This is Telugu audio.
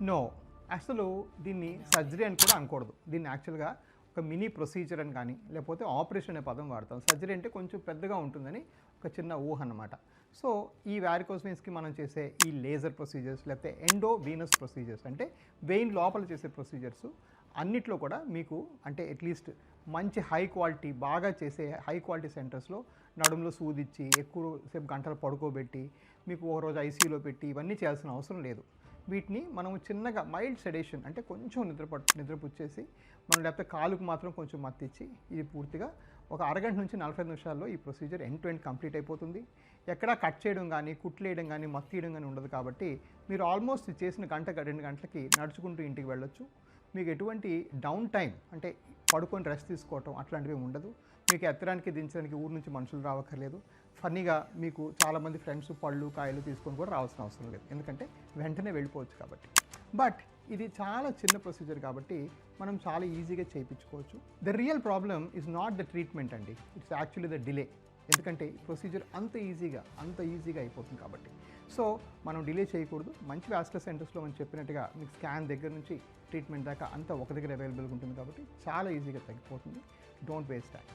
నో, అసలు దీన్ని సర్జరీ అని కూడా అనకూడదు. దీన్ని యాక్చువల్గా ఒక మినీ ప్రొసీజర్ అని కానీ లేకపోతే ఆపరేషన్ అనే పదం వాడతాం. సర్జరీ అంటే కొంచెం పెద్దగా ఉంటుందని ఒక చిన్న ఊహ అన్నమాట. సో ఈ వారికోస్ వెయిన్స్కి మనం చేసే ఈ లేజర్ ప్రొసీజర్స్ లేకపోతే ఎండో వీనస్ ప్రొసీజర్స్ అంటే వెయిన్ లోపల చేసే ప్రొసీజర్స్ అన్నిట్లో కూడా మీకు అంటే అట్లీస్ట్ మంచి హై క్వాలిటీ బాగా చేసే హై క్వాలిటీ సెంటర్స్లో నడుములో సూదిచ్చి ఎక్కువ సేపు గంటలు పడుకోబెట్టి మీకు ఒక రోజు ఐసీయూలో పెట్టి ఇవన్నీ చేయాల్సిన అవసరం లేదు. వీటిని మనం చిన్నగా మైల్డ్ సెడేషన్ అంటే కొంచెం నిద్రపుచ్చేసి మనం లేకపోతే కాలుకు మాత్రం కొంచెం మత్తిచ్చి ఇది పూర్తిగా ఒక అరగంట నుంచి 45 నిమిషాల్లో ఈ procedure end to end complete అయిపోతుంది. ఎక్కడా కట్ చేయడం కానీ కుట్లేయడం కానీ మత్తీయడం కానీ ఉండదు. కాబట్టి మీరు ఆల్మోస్ట్ చేసిన గంట 2 గంటలకి నడుచుకుంటూ ఇంటికి వెళ్ళొచ్చు. మీకు ఎటువంటి డౌన్ టైం అంటే పడుకొని రెస్ట్ తీసుకోవటం అట్లాంటివి ఉండదు. మీకు ఎత్తడానికి దించడానికి ఊరు నుంచి మనుషులు రావక్కర్లేదు. ఫన్నీగా మీకు చాలామంది ఫ్రెండ్స్ పళ్ళు కాయలు తీసుకొని కూడా రావాల్సిన అవసరం లేదు, ఎందుకంటే వెంటనే వెళ్ళిపోవచ్చు కాబట్టి. బట్ ఇది చాలా చిన్న ప్రొసీజర్ కాబట్టి మనం చాలా ఈజీగా చేయించుకోవచ్చు. The real problem is not the treatment అండి, ఇట్స్ యాక్చువల్లీ ద డిలే. ఎందుకంటే ప్రొసీజర్ అంత ఈజీగా అయిపోతుంది కాబట్టి. సో మనం డిలే చేయకూడదు. మంచి వాస్కులర్ సెంటర్స్లో మనం చెప్పినట్టుగా మీకు స్కాన్ దగ్గర నుంచి ట్రీట్మెంట్ దాకా అంతా ఒక దగ్గర అవైలబుల్గా ఉంటుంది కాబట్టి చాలా ఈజీగా తగ్గిపోతుంది. Don't waste time.